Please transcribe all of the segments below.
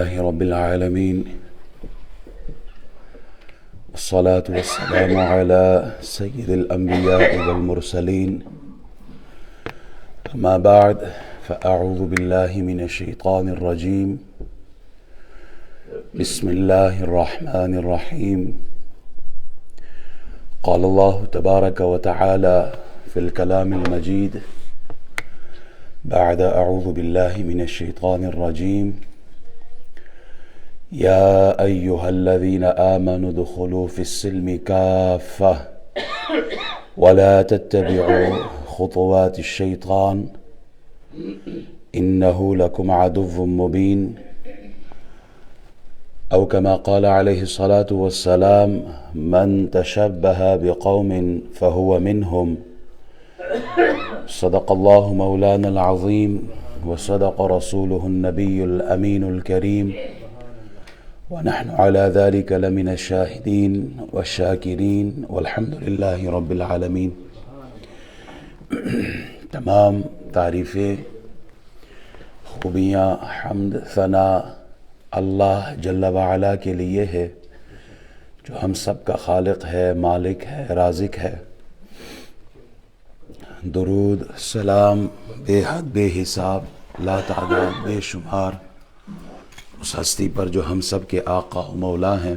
لله رب العالمين والصلاة والسلام على سيد الأنبياء والمرسلين أما بعد فأعوذ بالله من الشيطان الرجيم بسم الله الرحمن الرحيم قال الله تبارك وتعالى في الكلام المجيد بعد أعوذ بالله من الشيطان الرجيم يا أيها الذين آمنوا ادخلوا في السلم كافة ولا تتبعوا خطوات الشيطان إنه لكم عدو مبين أو كما قال عليه الصلاة والسلام من تشبه بقوم فهو منهم صدق الله مولانا العظيم وصدق رسوله النبي الأمين الكريم ونحن على ذلك لمن الشاهدين والشاكرين والحمد لله رب العالمين. تمام تعریفیں، خوبیاں، حمد، ثنا اللہ جل وعلا کے لیے ہے جو ہم سب کا خالق ہے، مالک ہے، رازق ہے. درود سلام بے حد بے حساب لا تعداد بے شمار اس ہستی پر جو ہم سب کے آقا و مولا ہیں،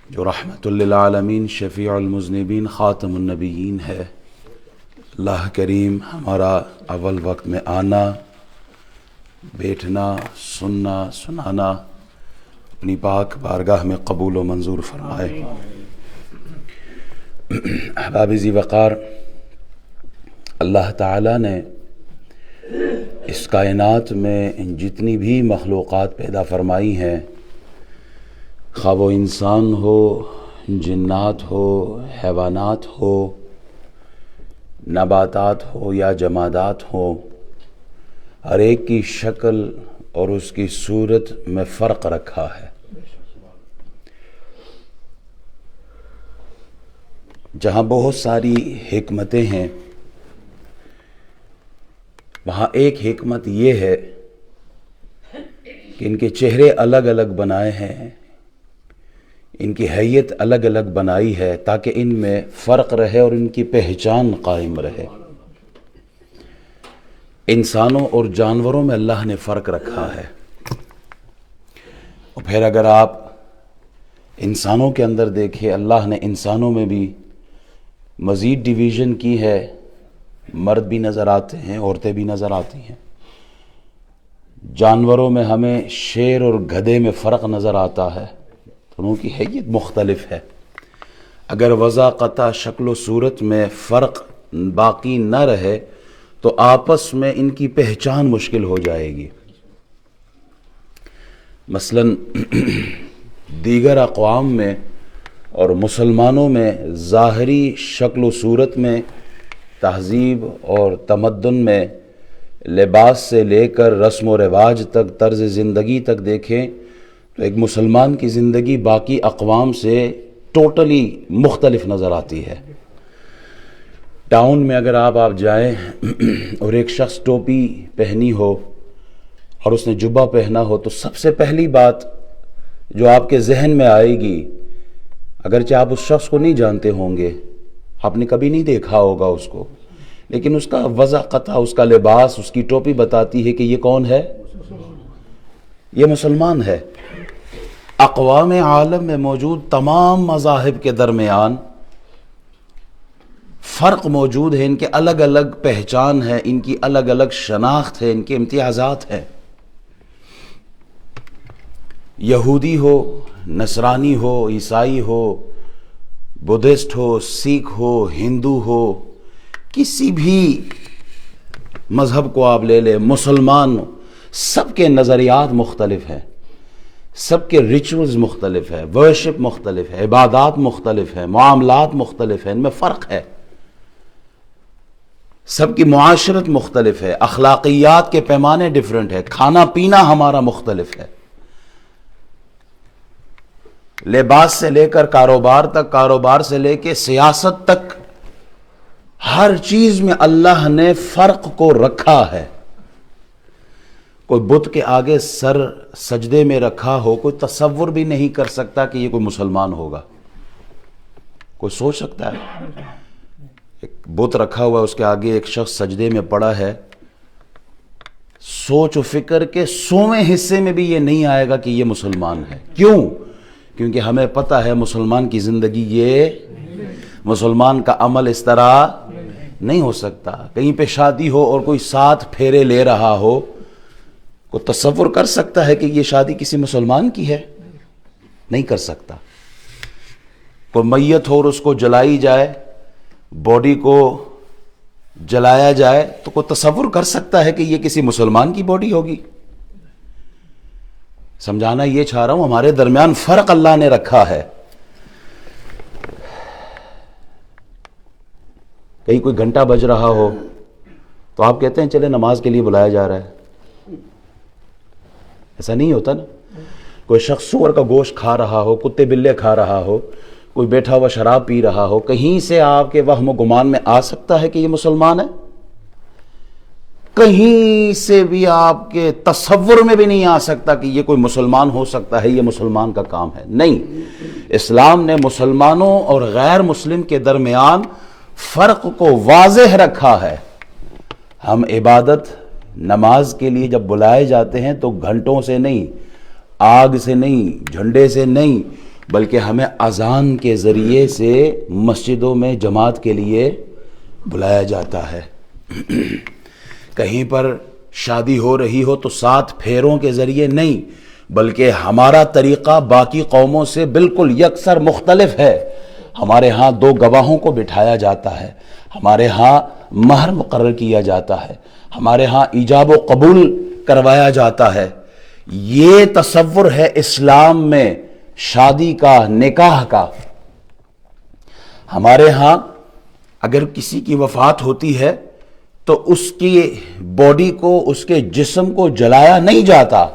جو رحمت للعالمین، شفیع المذنبین، خاتم النبیین ہے. اللہ کریم ہمارا اول وقت میں آنا، بیٹھنا، سننا، سنانا اپنی پاک بارگاہ میں قبول و منظور فرمائے. احباب ذی وقار، اللہ تعالیٰ نے اس کائنات میں جتنی بھی مخلوقات پیدا فرمائی ہیں، خواہ وہ انسان ہو، جنات ہو، حیوانات ہو، نباتات ہو یا جمادات ہو، ہر ایک کی شکل اور اس کی صورت میں فرق رکھا ہے. جہاں بہت ساری حکمتیں ہیں، وہاں ایک حکمت یہ ہے کہ ان کے چہرے الگ الگ بنائے ہیں، ان کی حیت الگ الگ بنائی ہے تاکہ ان میں فرق رہے اور ان کی پہچان قائم رہے. انسانوں اور جانوروں میں اللہ نے فرق رکھا ہے. اور پھر اگر آپ انسانوں کے اندر دیکھیں، اللہ نے انسانوں میں بھی مزید ڈویژن کی ہے. مرد بھی نظر آتے ہیں، عورتیں بھی نظر آتی ہیں. جانوروں میں ہمیں شیر اور گدھے میں فرق نظر آتا ہے، دونوں کی حیت مختلف ہے. اگر وضاحت شکل و صورت میں فرق باقی نہ رہے تو آپس میں ان کی پہچان مشکل ہو جائے گی. مثلا دیگر اقوام میں اور مسلمانوں میں ظاہری شکل و صورت میں، تہذیب اور تمدن میں، لباس سے لے کر رسم و رواج تک، طرز زندگی تک دیکھیں تو ایک مسلمان کی زندگی باقی اقوام سے ٹوٹلی مختلف نظر آتی ہے. ٹاؤن میں اگر آپ جائیں اور ایک شخص ٹوپی پہنی ہو اور اس نے جبہ پہنا ہو تو سب سے پہلی بات جو آپ کے ذہن میں آئے گی، اگرچہ آپ اس شخص کو نہیں جانتے ہوں گے، آپ نے کبھی نہیں دیکھا ہوگا اس کو، لیکن اس کا وضع قطع، اس کا لباس، اس کی ٹوپی بتاتی ہے کہ یہ کون ہے؟ یہ مسلمان ہے. اقوام عالم میں موجود تمام مذاہب کے درمیان فرق موجود ہے، ان کے الگ الگ پہچان ہے، ان کی الگ الگ شناخت ہے، ان کے امتیازات ہیں. یہودی ہو، نصرانی ہو، عیسائی ہو، بدھسٹ ہو، سکھ ہو، ہندو ہو، کسی بھی مذہب کو آپ لے لیں، مسلمان، سب کے نظریات مختلف ہیں، سب کے ریچولز مختلف ہے، ورشپ مختلف ہے، عبادات مختلف ہیں، معاملات مختلف ہیں، ان میں فرق ہے. سب کی معاشرت مختلف ہے، اخلاقیات کے پیمانے ڈیفرنٹ ہے، کھانا پینا ہمارا مختلف ہے. لباس سے لے کر کاروبار تک، کاروبار سے لے کے سیاست تک، ہر چیز میں اللہ نے فرق کو رکھا ہے. کوئی بت کے آگے سر سجدے میں رکھا ہو، کوئی تصور بھی نہیں کر سکتا کہ یہ کوئی مسلمان ہوگا. کوئی سوچ سکتا ہے؟ ایک بت رکھا ہوا ہے، اس کے آگے ایک شخص سجدے میں پڑا ہے، سوچ و فکر کے 100ویں حصے میں بھی یہ نہیں آئے گا کہ یہ مسلمان ہے. کیوں؟ کیونکہ ہمیں پتہ ہے مسلمان کی زندگی یہ، مسلمان کا عمل اس طرح نہیں ہو سکتا. کہیں پہ شادی ہو اور کوئی 7 پھیرے لے رہا ہو، کوئی تصور کر سکتا ہے کہ یہ شادی کسی مسلمان کی ہے؟ نہیں کر سکتا. کوئی میت ہو اور اس کو جلائی جائے، باڈی کو جلایا جائے، تو کوئی تصور کر سکتا ہے کہ یہ کسی مسلمان کی باڈی ہوگی؟ سمجھانا یہ چاہ رہا ہوں، ہمارے درمیان فرق اللہ نے رکھا ہے. کہیں کوئی گھنٹہ بج رہا ہو تو آپ کہتے ہیں چلے نماز کے لیے بلایا جا رہا ہے. ایسا نہیں ہوتا نا. کوئی شخص سور کا گوشت کھا رہا ہو، کتے بلے کھا رہا ہو، کوئی بیٹھا ہوا شراب پی رہا ہو، کہیں سے آپ کے وہم و گمان میں آ سکتا ہے کہ یہ مسلمان ہے؟ کہیں سے بھی آپ کے تصور میں بھی نہیں آ سکتا کہ یہ کوئی مسلمان ہو سکتا ہے، یہ مسلمان کا کام ہے. نہیں، اسلام نے مسلمانوں اور غیر مسلم کے درمیان فرق کو واضح رکھا ہے. ہم عبادت نماز کے لیے جب بلائے جاتے ہیں تو گھنٹوں سے نہیں، آگ سے نہیں، جھنڈے سے نہیں، بلکہ ہمیں اذان کے ذریعے سے مسجدوں میں جماعت کے لیے بلایا جاتا ہے. کہیں پر شادی ہو رہی ہو تو 7 پھیروں کے ذریعے نہیں، بلکہ ہمارا طریقہ باقی قوموں سے بالکل یکسر مختلف ہے. ہمارے ہاں 2 گواہوں کو بٹھایا جاتا ہے، ہمارے ہاں مہر مقرر کیا جاتا ہے، ہمارے ہاں ایجاب و قبول کروایا جاتا ہے. یہ تصور ہے اسلام میں شادی کا، نکاح کا. ہمارے ہاں اگر کسی کی وفات ہوتی ہے تو اس کی باڈی کو، اس کے جسم کو جلایا نہیں جاتا.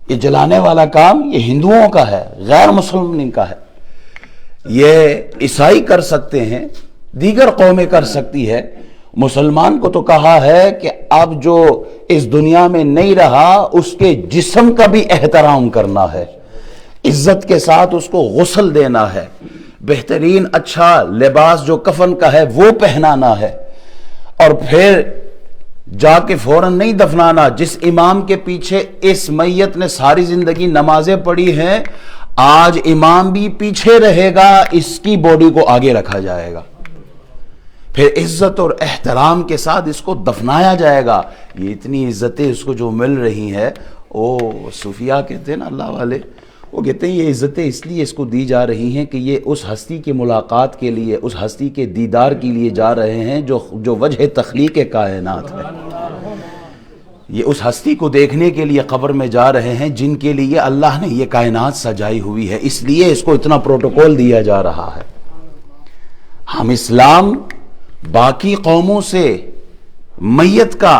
یہ جلانے والا کام یہ ہندوؤں کا ہے، غیر مسلمین کا ہے. یہ عیسائی کر سکتے ہیں، دیگر قومیں کر سکتی ہے. مسلمان کو تو کہا ہے کہ اب جو اس دنیا میں نہیں رہا اس کے جسم کا بھی احترام کرنا ہے، عزت کے ساتھ اس کو غسل دینا ہے، بہترین اچھا لباس جو کفن کا ہے وہ پہنانا ہے، اور پھر جا کے فوراً نہیں دفنانا. جس امام کے پیچھے اس میت نے ساری زندگی نمازیں پڑھی ہیں، آج امام بھی پیچھے رہے گا، اس کی باڈی کو آگے رکھا جائے گا، پھر عزت اور احترام کے ساتھ اس کو دفنایا جائے گا. یہ اتنی عزتیں اس کو جو مل رہی ہیں، صوفیاء کہتے ہیں نا، اللہ والے، وہ کہتے ہیں یہ عزتیں اس لیے اس کو دی جا رہی ہیں کہ یہ اس ہستی کی ملاقات کے لیے، اس ہستی کے دیدار کے لیے جا رہے ہیں جو وجہ تخلیق کائنات ہے. یہ اس ہستی کو دیکھنے کے لیے قبر میں جا رہے ہیں جن کے لیے اللہ نے یہ کائنات سجائی ہوئی ہے. اس لیے اس کو اتنا پروٹوکول دیا جا رہا ہے. ہم اسلام باقی قوموں سے میت کا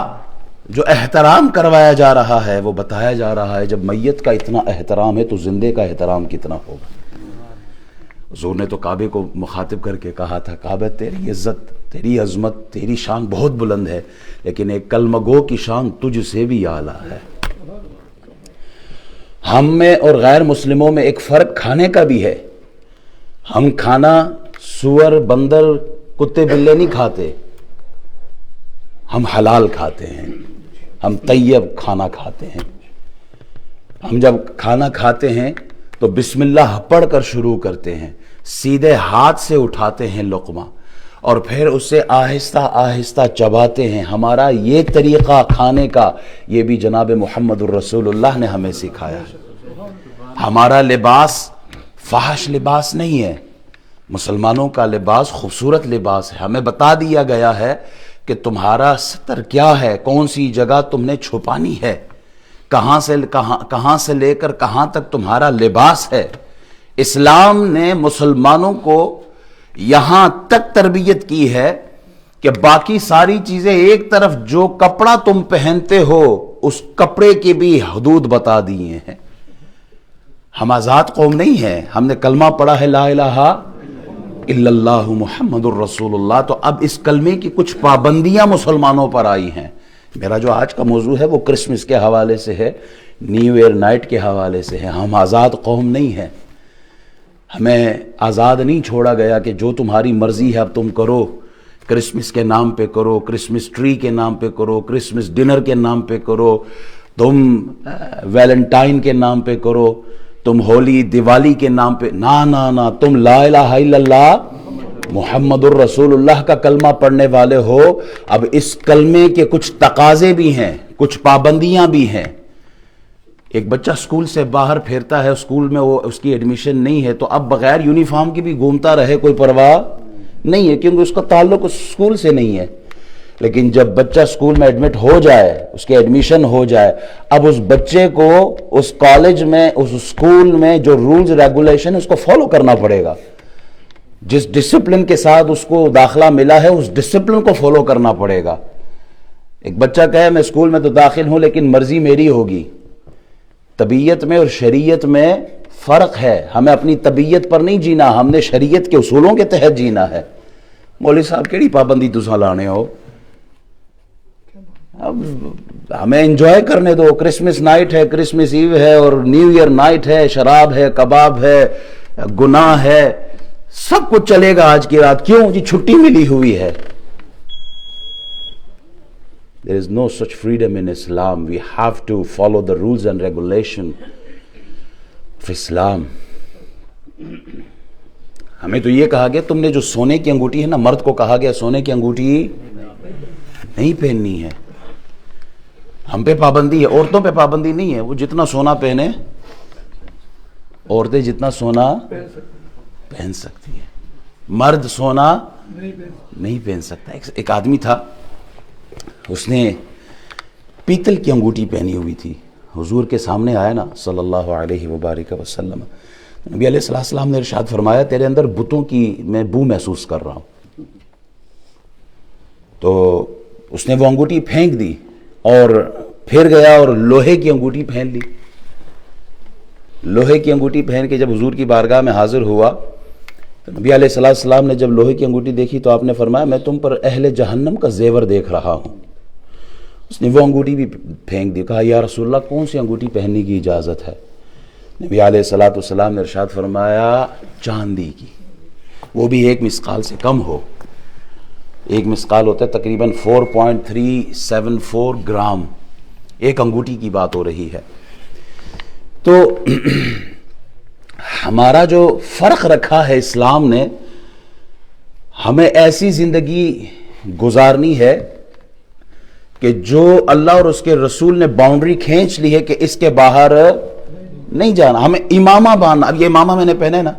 جو احترام کروایا جا رہا ہے وہ بتایا جا رہا ہے. جب میت کا اتنا احترام ہے تو زندے کا احترام کتنا ہوگا. حضور نے تو کعبے کو مخاطب کر کے کہا تھا، کعبہ تیری عزت، تیری عظمت، تیری شان بہت بلند ہے، لیکن ایک کلمہ گو کی شان تجھ سے بھی اعلیٰ ہے. ہم میں اور غیر مسلموں میں ایک فرق کھانے کا بھی ہے. ہم کھانا سور، بندر، کتے بلے نہیں کھاتے، ہم حلال کھاتے ہیں، ہم طیب کھانا کھاتے ہیں. ہم جب کھانا کھاتے ہیں تو بسم اللہ پڑھ کر شروع کرتے ہیں، سیدھے ہاتھ سے اٹھاتے ہیں لقمہ اور پھر اسے آہستہ آہستہ چباتے ہیں. ہمارا یہ طریقہ کھانے کا یہ بھی جناب محمد الرسول اللہ نے ہمیں سکھایا ہے. ہمارا لباس فحش لباس نہیں ہے، مسلمانوں کا لباس خوبصورت لباس ہے. ہمیں بتا دیا گیا ہے کہ تمہارا ستر کیا ہے، کون سی جگہ تم نے چھپانی ہے، کہاں سے لے کر کہاں تک تمہارا لباس ہے. اسلام نے مسلمانوں کو یہاں تک تربیت کی ہے کہ باقی ساری چیزیں ایک طرف، جو کپڑا تم پہنتے ہو اس کپڑے کی بھی حدود بتا دیے ہیں. ہم آزاد قوم نہیں ہیں. ہم نے کلمہ پڑھا ہے لا الہ الا اللہ محمد الرسول اللہ، تو اب اس کلمے کی کچھ پابندیاں مسلمانوں پر آئی ہیں میرا جو آج کا موضوع ہے وہ کرسمس کے حوالے سے ہے، نیو ایئر نائٹ کے حوالے سے ہے۔ ہم آزاد قوم نہیں ہیں، ہمیں آزاد نہیں چھوڑا گیا کہ جو تمہاری مرضی ہے اب تم کرو، کرسمس کے نام پہ کرو، کرسمس ٹری کے نام پہ کرو، کرسمس ڈنر کے نام پہ کرو، تم ویلنٹائن کے نام پہ کرو، تم ہولی دیوالی کے نام پہ، نہ تم لا الہ الا اللہ محمد الرسول اللہ کا کلمہ پڑھنے والے ہو۔ اب اس کلمے کے کچھ تقاضے بھی ہیں، کچھ پابندیاں بھی ہیں۔ ایک بچہ اسکول سے باہر پھرتا ہے، اسکول میں وہ اس کی ایڈمیشن نہیں ہے، تو اب بغیر یونیفارم کی بھی گھومتا رہے کوئی پرواہ نہیں ہے، کیونکہ اس کا تعلق اس اسکول سے نہیں ہے۔ لیکن جب بچہ اسکول میں ایڈمٹ ہو جائے، اس کے ایڈمیشن ہو جائے، اب اس بچے کو اس کالج میں، اس اسکول میں جو رولز ریگولیشن اس کو فالو کرنا پڑے گا۔ جس ڈسپلن کے ساتھ اس کو داخلہ ملا ہے اس ڈسپلن کو فالو کرنا پڑے گا۔ ایک بچہ کہے میں اسکول میں تو داخل ہوں لیکن مرضی میری ہوگی، طبیعت میں اور شریعت میں فرق ہے۔ ہمیں اپنی طبیعت پر نہیں جینا، ہم نے شریعت کے اصولوں کے تحت جینا ہے۔ مولوی صاحب کیڑی پابندی تساں لانے ہو؟ اب ہمیں انجوائے کرنے دو۔ کرسمس نائٹ ہے، کرسمس ایو ہے، اور نیو ایئر نائٹ ہے، شراب ہے، کباب ہے، گناہ ہے، سب کچھ چلے گا آج کی رات۔ کیوں جی؟ چھٹی ملی ہوئی ہے۔ There is no such freedom in Islam. We have to follow the rules and regulation of Islam. ہمیں تو یہ کہا گیا تم نے جو سونے کی انگوٹھی ہے نا، مرد کو کہا گیا سونے کی انگوٹھی نہیں پہننی ہے۔ ہم پہ پابندی ہے، عورتوں پہ پابندی نہیں ہے، وہ جتنا سونا پہنے، عورتیں جتنا سونا پہن سکتی ہیں، مرد سونا نہیں پہن سکتا۔ ایک آدمی تھا، اس نے پیتل کی انگوٹھی پہنی ہوئی تھی، حضور کے سامنے آیا نا صلی اللہ علیہ وبارک وسلم، نبی علیہ السلام نے ارشاد فرمایا تیرے اندر بتوں کی میں بو محسوس کر رہا ہوں۔ تو اس نے وہ انگوٹھی پھینک دی اور پھر گیا اور لوہے کی انگوٹھی پہن لی۔ لوہے کی انگوٹھی پہن کے جب حضور کی بارگاہ میں حاضر ہوا تو نبی علیہ السلام نے جب لوہے کی انگوٹھی دیکھی تو آپ نے فرمایا میں تم پر اہل جہنم کا زیور دیکھ رہا ہوں۔ اس نے وہ انگوٹھی بھی پھینک دی، کہا یا رسول اللہ کون سی انگوٹھی پہننے کی اجازت ہے؟ نبی علیہ السلام نے ارشاد فرمایا چاندی کی، وہ بھی 1 مسقال سے کم ہو۔ 1 مسقال ہوتا ہے تقریباً 4.374 گرام، ایک انگوٹھی کی بات ہو رہی ہے۔ تو ہمارا جو فرق رکھا ہے اسلام نے، ہمیں ایسی زندگی گزارنی ہے کہ جو اللہ اور اس کے رسول نے باؤنڈری کھینچ لی ہے کہ اس کے باہر نہیں جانا۔ ہمیں امامہ باندھنا، اب یہ امامہ میں نے پہنے نا،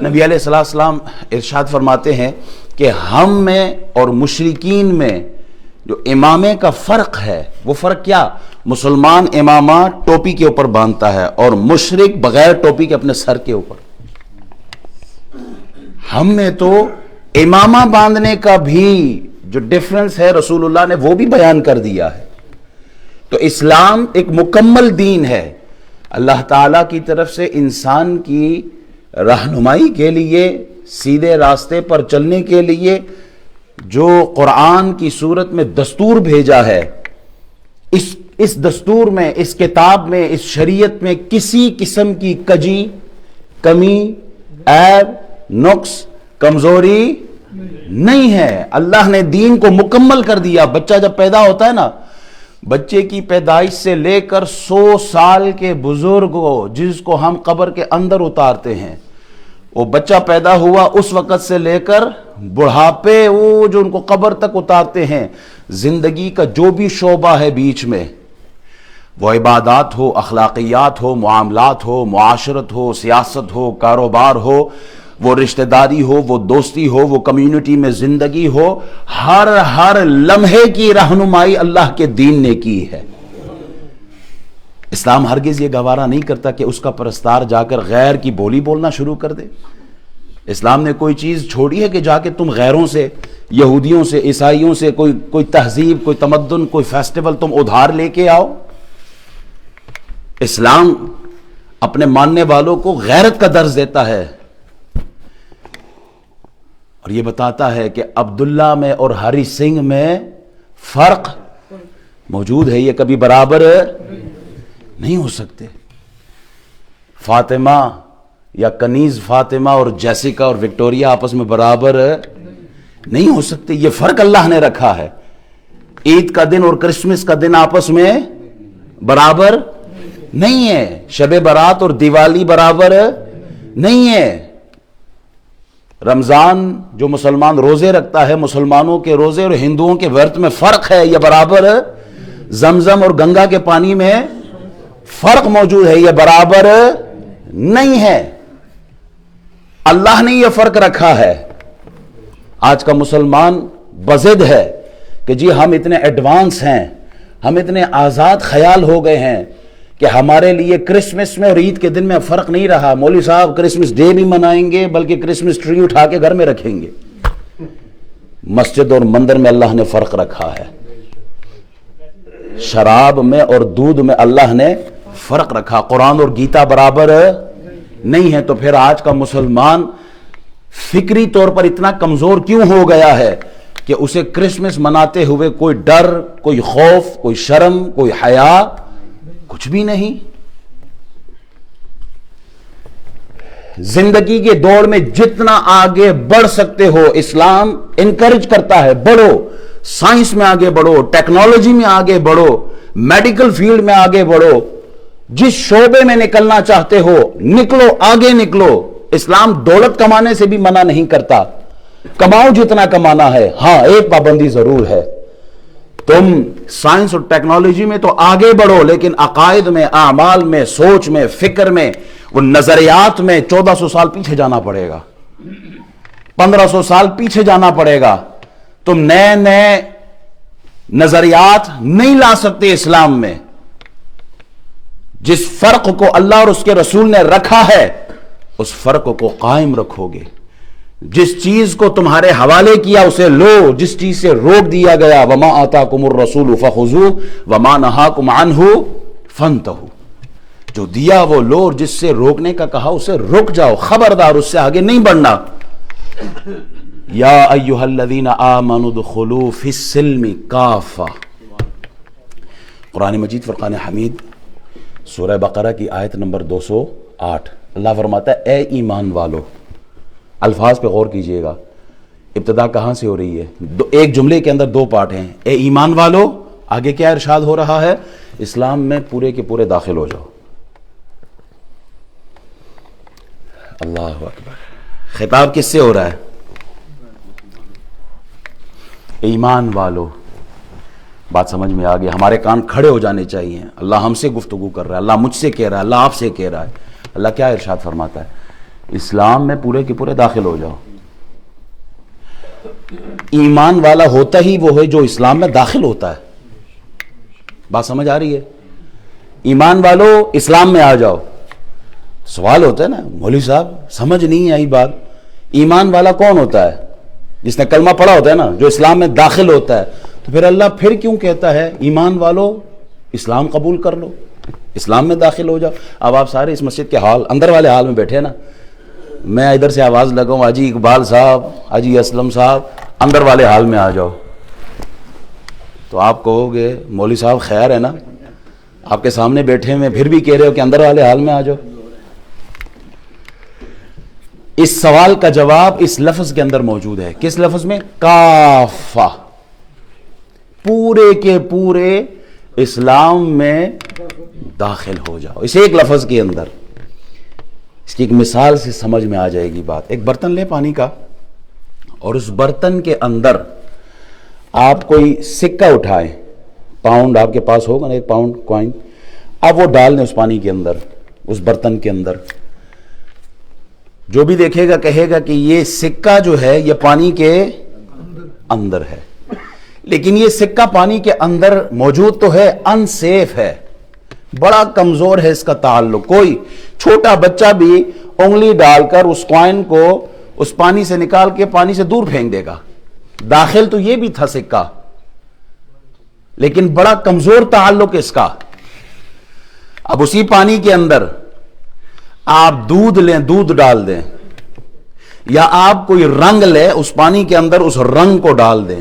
نبی علیہ السلام ارشاد فرماتے ہیں کہ ہم میں اور مشرکین میں جو امامے کا فرق ہے، وہ فرق کیا؟ مسلمان امامہ ٹوپی کے اوپر باندھتا ہے اور مشرک بغیر ٹوپی کے اپنے سر کے اوپر۔ ہم نے تو امامہ باندھنے کا بھی جو ڈیفرنس ہے رسول اللہ نے وہ بھی بیان کر دیا ہے۔ تو اسلام ایک مکمل دین ہے، اللہ تعالیٰ کی طرف سے انسان کی رہنمائی کے لیے، سیدھے راستے پر چلنے کے لیے جو قرآن کی صورت میں دستور بھیجا ہے، اس دستور میں، اس کتاب میں، اس شریعت میں کسی قسم کی کجی، کمی، عیب، نقص، کمزوری نہیں ہے۔ اللہ نے دین کو مکمل کر دیا۔ بچہ جب پیدا ہوتا ہے نا، بچے کی پیدائش سے لے کر 100 سال کے بزرگ کو، جس کو ہم قبر کے اندر اتارتے ہیں، وہ بچہ پیدا ہوا اس وقت سے لے کر بڑھاپے، وہ جو ان کو قبر تک اتارتے ہیں، زندگی کا جو بھی شعبہ ہے بیچ میں، وہ عبادات ہو، اخلاقیات ہو، معاملات ہو، معاشرت ہو، سیاست ہو، کاروبار ہو، وہ رشتہ داری ہو، وہ دوستی ہو، وہ کمیونٹی میں زندگی ہو، ہر لمحے کی رہنمائی اللہ کے دین نے کی ہے۔ اسلام ہرگز یہ گوارا نہیں کرتا کہ اس کا پرستار جا کر غیر کی بولی بولنا شروع کر دے۔ اسلام نے کوئی چیز چھوڑی ہے کہ جا کے تم غیروں سے، یہودیوں سے، عیسائیوں سے کوئی تہذیب، کوئی تمدن، کوئی فیسٹیول تم ادھار لے کے آؤ؟ اسلام اپنے ماننے والوں کو غیرت کا درس دیتا ہے اور یہ بتاتا ہے کہ عبداللہ میں اور ہری سنگھ میں فرق موجود ہے, یہ کبھی برابر نہیں ہو سکتے. فاطمہ یا کنیز فاطمہ اور جیسیکا اور وکٹوریا آپس میں برابر نہیں ہو سکتے. یہ فرق اللہ نے رکھا ہے. عید کا دن اور کرسمس کا دن آپس میں برابر نہیں ہے. شب برات اور دیوالی برابر نہیں ہے. رمضان جو مسلمان روزے رکھتا ہے, مسلمانوں کے روزے اور ہندوؤں کے ورت میں فرق ہے, یہ برابر. زمزم اور گنگا کے پانی میں فرق موجود ہے, یہ برابر نہیں ہے. اللہ نے یہ فرق رکھا ہے. آج کا مسلمان بضد ہے کہ جی ہم اتنے ایڈوانس ہیں, ہم اتنے آزاد خیال ہو گئے ہیں کہ ہمارے لیے کرسمس میں اور عید کے دن میں فرق نہیں رہا. مولوی صاحب کرسمس ڈے بھی منائیں گے, بلکہ کرسمس ٹری اٹھا کے گھر میں رکھیں گے. مسجد اور مندر میں اللہ نے فرق رکھا ہے. شراب میں اور دودھ میں اللہ نے فرق رکھا. قرآن اور گیتا برابر نہیں ہے. تو پھر آج کا مسلمان فکری طور پر اتنا کمزور کیوں ہو گیا ہے کہ اسے کرسمس مناتے ہوئے کوئی ڈر, کوئی خوف, کوئی شرم, کوئی حیا کچھ بھی نہیں. زندگی کے دوڑ میں جتنا آگے بڑھ سکتے ہو اسلام انکریج کرتا ہے, بڑھو. سائنس میں آگے بڑھو, ٹیکنالوجی میں آگے بڑھو, میڈیکل فیلڈ میں آگے بڑھو. جس شعبے میں نکلنا چاہتے ہو نکلو, آگے نکلو. اسلام دولت کمانے سے بھی منع نہیں کرتا. کماؤ جتنا کمانا ہے. ہاں ایک پابندی ضرور ہے, تم سائنس اور ٹیکنالوجی میں تو آگے بڑھو, لیکن عقائد میں, اعمال میں, سوچ میں, فکر میں, وہ نظریات میں 1400 سال پیچھے جانا پڑے گا, 1500 سال پیچھے جانا پڑے گا. تم نئے نئے نظریات نہیں لا سکتے اسلام میں. جس فرق کو اللہ اور اس کے رسول نے رکھا ہے اس فرق کو قائم رکھو گے. جس چیز کو تمہارے حوالے کیا اسے لو, جس چیز سے روک دیا گیا وما آتاکم الرسول فخذوہ وما نہاکم عنہ فانتہوا, جو دیا وہ لو, اور جس سے روکنے کا کہا اسے رک جاؤ, خبردار اس سے آگے نہیں بڑھنا. یا ایھا الذین آمنوا ادخلوا فی السلم کافہ. قرآن مجید فرقان حمید سورہ بقرہ کی آیت نمبر 208. اللہ فرماتا ہے اے ایمان والو. الفاظ پہ غور کیجئے گا, ابتدا کہاں سے ہو رہی ہے؟ ایک جملے کے اندر 2 پارٹ ہیں. اے ایمان والو, آگے کیا ارشاد ہو رہا ہے؟ اسلام میں پورے کے پورے داخل ہو جاؤ. اللہ اکبر. خطاب کس سے ہو رہا ہے؟ ایمان والو. بات سمجھ میں آ گئی؟ ہمارے کان کھڑے ہو جانے چاہیے. اللہ ہم سے گفتگو کر رہا ہے, اللہ مجھ سے کہہ رہا ہے, اللہ آپ سے کہہ رہا ہے. اللہ کیا ارشاد فرماتا ہے؟ اسلام میں پورے کے پورے داخل ہو جاؤ. ایمان والا ہوتا ہی وہ ہے جو اسلام میں داخل ہوتا ہے. بات سمجھ آ رہی ہے؟ ایمان والو اسلام میں آ جاؤ. سوال ہوتا ہے نا, مولوی صاحب سمجھ نہیں آئی بات. ایمان والا کون ہوتا ہے؟ جس نے کلمہ پڑھا ہوتا ہے نا, جو اسلام میں داخل ہوتا ہے. تو پھر اللہ پھر کیوں کہتا ہے ایمان والو اسلام قبول کر لو, اسلام میں داخل ہو جاؤ؟ اب آپ سارے اس مسجد کے حال اندر والے حال میں بیٹھے نا, میں ادھر سے آواز لگاؤں حاجی اقبال صاحب, حاجی اسلم صاحب, اندر والے حال میں آ جاؤ, تو آپ کہو گے مولوی صاحب خیر ہے نا, آپ کے سامنے بیٹھے ہوئے پھر بھی کہہ رہے ہو کہ اندر والے حال میں آ جاؤ. اس سوال کا جواب اس لفظ کے اندر موجود ہے. کس لفظ میں؟ کافہ. پورے کے پورے اسلام میں داخل ہو جاؤ, اس ایک لفظ کے اندر. اس کی ایک مثال سے سمجھ میں آ جائے گی بات. ایک برتن لیں پانی کا, اور اس برتن کے اندر آپ کوئی سکہ اٹھائیں, پاؤنڈ آپ کے پاس ہوگا نا, 1 پاؤنڈ کوائن, آپ وہ ڈال دیں اس پانی کے اندر, اس برتن کے اندر. جو بھی دیکھے گا کہے گا کہ یہ سکہ جو ہے یہ پانی کے اندر ہے, لیکن یہ سکہ پانی کے اندر موجود تو ہے, ان سیف ہے, بڑا کمزور ہے اس کا تعلق. کوئی چھوٹا بچہ بھی انگلی ڈال کر اس کوائن کو اس پانی سے نکال کے پانی سے دور پھینک دے گا. داخل تو یہ بھی تھا سکہ, لیکن بڑا کمزور تعلق اس کا. اب اسی پانی کے اندر آپ دودھ لیں, دودھ ڈال دیں, یا آپ کوئی رنگ لیں, اس پانی کے اندر اس رنگ کو ڈال دیں,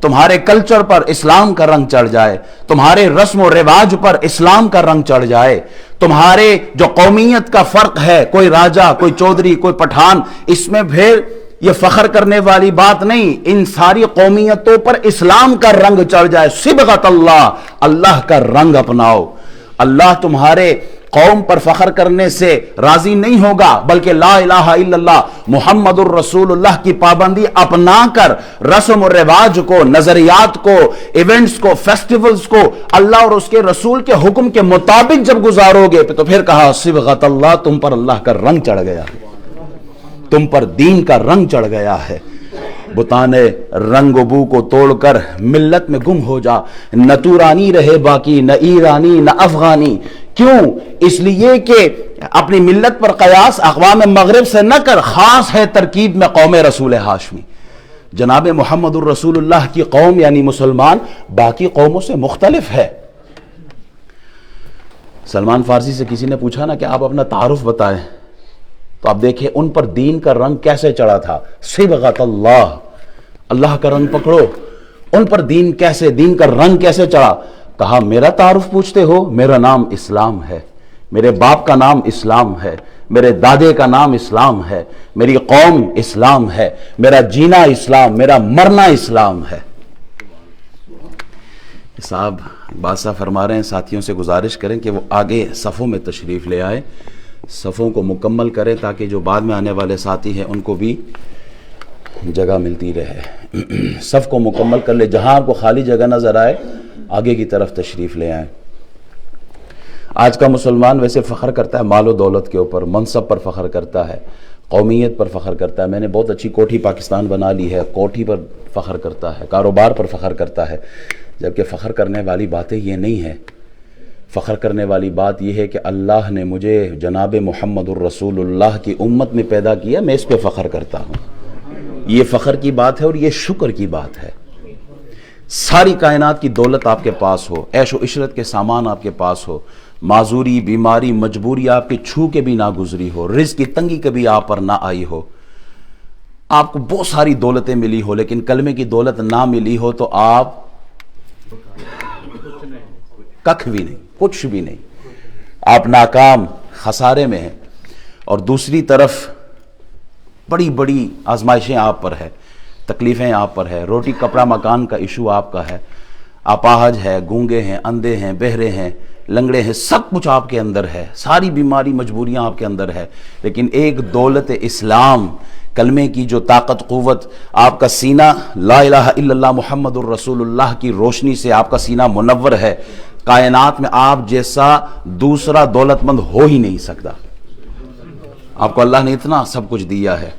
تمہارے کلچر پر اسلام کا رنگ چڑھ جائے، تمہارے رسم و رواج پر اسلام کا رنگ چڑھ جائے، تمہارے جو قومیت کا فرق ہے، کوئی راجہ، کوئی چودھری، کوئی پٹھان، اس میں پھر یہ فخر کرنے والی بات نہیں، ان ساری قومیتوں پر اسلام کا رنگ چڑھ جائے، صبغت اللہ، اللہ کا رنگ اپناؤ۔ اللہ تمہارے قوم پر فخر کرنے سے راضی نہیں ہوگا، بلکہ لا الہ الا اللہ محمد الرسول اللہ کی پابندی اپنا کر رسم و رواج کو، نظریات کو، ایونٹس کو، فیسٹیولز کو اللہ اور اس کے رسول کے حکم کے مطابق جب گزارو گے تو پھر کہا صبغت اللہ، تم پر اللہ کا رنگ چڑھ گیا، تم پر دین کا رنگ چڑھ گیا ہے۔ بتانے رنگ و بو کو توڑ کر ملت میں گم ہو جا، نہ تورانی رہے باقی، نہ ایرانی نہ افغانی۔ کیوں؟ اس لیے کہ اپنی ملت پر قیاس اقوام مغرب سے نہ کر، خاص ہے ترکیب میں قوم رسول ہاشمی۔ جناب محمد الرسول اللہ کی قوم یعنی مسلمان باقی قوموں سے مختلف ہے۔ سلمان فارسی سے کسی نے پوچھا نا کہ آپ اپنا تعارف بتائیں، تو آپ دیکھیں ان پر دین کا رنگ کیسے چڑھا تھا، صبغت اللہ، اللہ کا رنگ پکڑو۔ ان پر دین کا رنگ کیسے چڑھا؟ کہا میرا تعارف پوچھتے ہو، میرا نام اسلام ہے، میرے باپ کا نام اسلام ہے، میرے دادے کا نام اسلام ہے، میری قوم اسلام ہے، میرا جینا اسلام، میرا مرنا اسلام ہے۔ صاحب بادشاہ فرما رہے ہیں ساتھیوں سے گزارش کریں کہ وہ آگے صفوں میں تشریف لے آئے، صفوں کو مکمل کریں تاکہ جو بعد میں آنے والے ساتھی ہیں ان کو بھی جگہ ملتی رہے۔ صف کو مکمل کر لے، جہاں آپ کو خالی جگہ نظر آئے آگے کی طرف تشریف لے آئیں۔ آج کا مسلمان ویسے فخر کرتا ہے مال و دولت کے اوپر، منصب پر فخر کرتا ہے، قومیت پر فخر کرتا ہے، میں نے بہت اچھی کوٹھی پاکستان بنا لی ہے، کوٹھی پر فخر کرتا ہے، کاروبار پر فخر کرتا ہے، جبکہ فخر کرنے والی باتیں یہ نہیں ہیں۔ فخر کرنے والی بات یہ ہے کہ اللہ نے مجھے جناب محمد الرسول اللہ کی امت میں پیدا کیا، میں اس پہ فخر کرتا ہوں۔ یہ فخر کی بات ہے اور یہ شکر کی بات ہے۔ ساری کائنات کی دولت آپ کے پاس ہو، عیش و عشرت کے سامان آپ کے پاس ہو، معذوری، بیماری، مجبوری آپ کے چھو کے بھی نہ گزری ہو، رزق کی تنگی کبھی آپ پر نہ آئی ہو، آپ کو بہت ساری دولتیں ملی ہو لیکن کلمے کی دولت نہ ملی ہو تو آپ ککھ بھی نہیں، کچھ بھی نہیں، آپ ناکام، خسارے میں ہیں۔ اور دوسری طرف بڑی بڑی آزمائشیں آپ پر ہے، تکلیفیں آپ پر ہے، روٹی کپڑا مکان کا ایشو آپ کا ہے، اپاہج ہے، گونگے ہیں، اندھے ہیں، بہرے ہیں، لنگڑے ہیں، سب کچھ آپ کے اندر ہے، ساری بیماری مجبوریاں آپ کے اندر ہے، لیکن ایک دولت اسلام، کلمے کی جو طاقت قوت، آپ کا سینہ لا الہ الا اللہ محمد الرسول اللہ کی روشنی سے آپ کا سینہ منور ہے۔ کائنات میں آپ جیسا دوسرا دولت مند ہو ہی نہیں سکتا۔ آپ کو اللہ نے اتنا سب کچھ دیا ہے،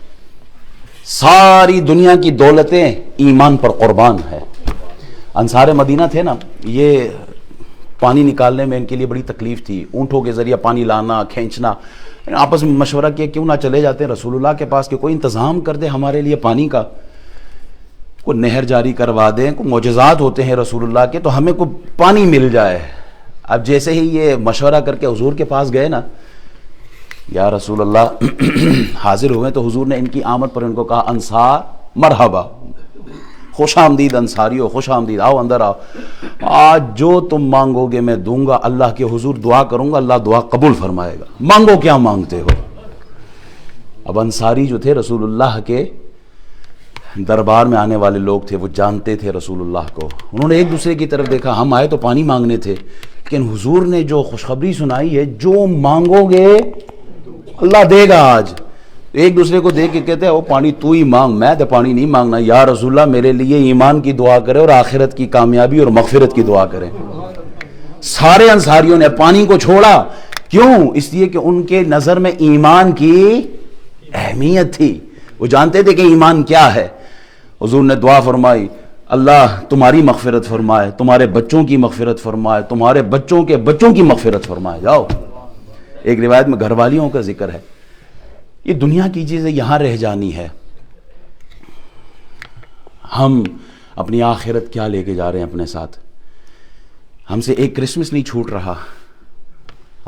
ساری دنیا کی دولتیں ایمان پر قربان ہے۔ انصار مدینہ تھے نا، یہ پانی نکالنے میں ان کے لیے بڑی تکلیف تھی، اونٹوں کے ذریعے پانی لانا، کھینچنا۔ آپس میں مشورہ کیا کیوں نہ چلے جاتے ہیں رسول اللہ کے پاس کہ کوئی انتظام کر دے ہمارے لیے پانی کا، کوئی نہر جاری کروا دیں، کوئی معجزات ہوتے ہیں رسول اللہ کے تو ہمیں کوئی پانی مل جائے۔ اب جیسے ہی یہ مشورہ کر کے حضور کے پاس گئے نا، یا رسول اللہ حاضر ہوئے تو حضور نے ان کی آمد پر ان کو کہا انصار مرحبا، خوش آمدید انصاریو، خوش آمدید، آؤ اندر آؤ، آج جو تم مانگو گے میں دوں گا، اللہ کے حضور دعا کروں گا، اللہ دعا قبول فرمائے گا، مانگو کیا مانگتے ہو۔ اب انصاری جو تھے رسول اللہ کے دربار میں آنے والے لوگ تھے، وہ جانتے تھے رسول اللہ کو، انہوں نے ایک دوسرے کی طرف دیکھا، ہم آئے تو پانی مانگنے تھے لیکن حضور نے جو خوشخبری سنائی ہے جو مانگو گے اللہ دے گا آج۔ ایک دوسرے کو دیکھ کے کہتے ہیں وہ پانی تو ہی مانگ، میں تو پانی نہیں مانگنا، یا رسول اللہ میرے لیے ایمان کی دعا کرے اور آخرت کی کامیابی اور مغفرت کی دعا کریں۔ سارے انصاریوں نے پانی کو چھوڑا، کیوں؟ اس لیے کہ ان کے نظر میں ایمان کی اہمیت تھی، وہ جانتے تھے کہ ایمان کیا ہے۔ حضور نے دعا فرمائی، اللہ تمہاری مغفرت فرمائے، تمہارے بچوں کی مغفرت فرمائے، تمہارے بچوں کے بچوں کی مغفرت فرمائے، جاؤ۔ ایک روایت میں گھر والیوں کا ذکر ہے، یہ دنیا کی چیزیں یہاں رہ جانی ہے، ہم اپنی آخرت کیا لے کے جا رہے ہیں اپنے ساتھ؟ ہم سے ایک کرسمس نہیں چھوٹ رہا،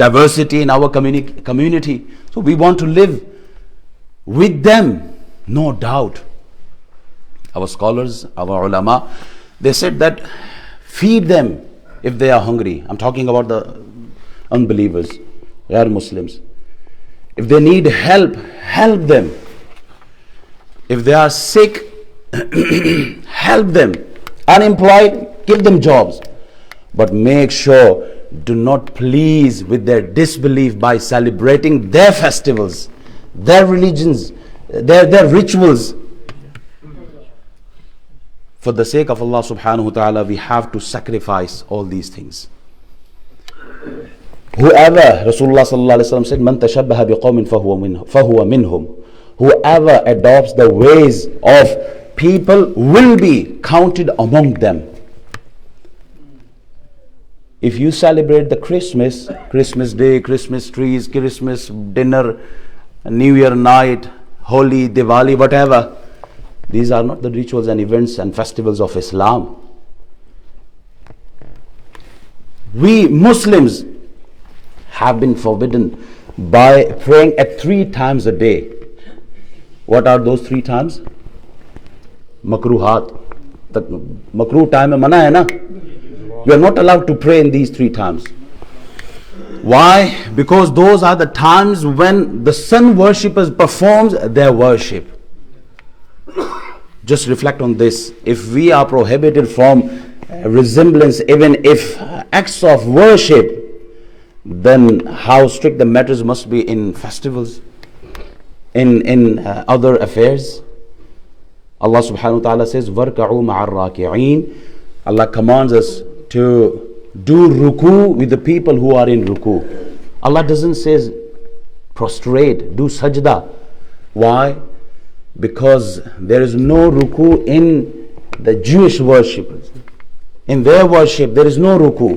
diversity in our community, so we want to live with them, no doubt. Our scholars, our ulama, they said that feed them if they are hungry. I'm talking about the unbelievers, they are Muslims. If they need help, help them. If they are sick, help them. Unemployed, give them jobs, but make sure do not please with their disbelief by celebrating their festivals, their religions, their rituals. For the sake of Allah subhanahu wa ta'ala, we have to sacrifice all these things. Whoever, Rasulullah sallallahu alaihi wasallam said, man tashabbaha biqawmin fahuwa minhum. Whoever adopts the ways of people will be counted among them. If you celebrate the Christmas day, Christmas trees, Christmas dinner, New Year night, Holi, Diwali, whatever, these are not the rituals and events and festivals of Islam. We Muslims have been forbidden by praying at 3 times a day. What are those 3 times? Makruhat. Makruh time mein mana hai na? You are not allowed to pray in these 3 times. Why? Because those are the times when the sun worshippers performs their worship. Just reflect on this. If we are prohibited from resemblance, even if acts of worship, then how strict the matters must be in festivals, in other affairs. Allah subhanahu wa ta'ala says, وَارْكَعُوا مَعَ الرَّاكِعِينَ. Allah commands us to do ruku with the people who are in ruku. Allah doesn't say prostrate, do sajda. Why? Because there is no ruku in the Jewish worshippers. In their worship there is no ruku.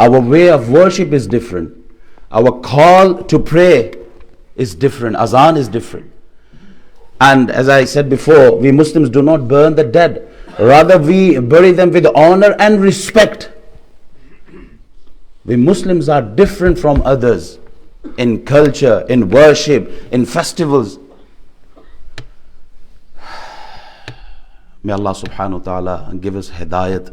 Our way of worship is different. Our call to pray is different. Azan is different. And as I said before, we Muslims do not burn the dead. Rather, we bury them with honor and respect. We Muslims are different from others in culture, in worship, in festivals. May Allah subhanahu wa ta'ala give us hidayat.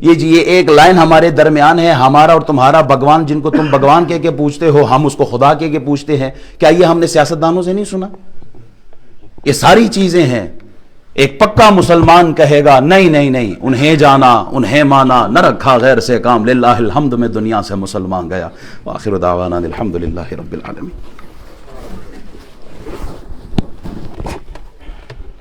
یہ ایک line ہمارے درمیان ہے، ہمارا اور تمہارا بھگوان، جن کو تم بھگوان کہہ کے پوچھتے ہو، ہم اس کو خدا کہہ کے پوچھتے ہیں، کیا یہ ہم نے سیاستدانوں سے نہیں سنا؟ یہ ساری چیزیں ہیں۔ ایک پکا مسلمان کہے گا نہیں نہیں نہیں، انہیں جانا، انہیں مانا، نہ رکھا غیر سے کام، للہ الحمد میں دنیا سے مسلمان گیا۔ وآخر دعوانا الحمدللہ رب العالمین۔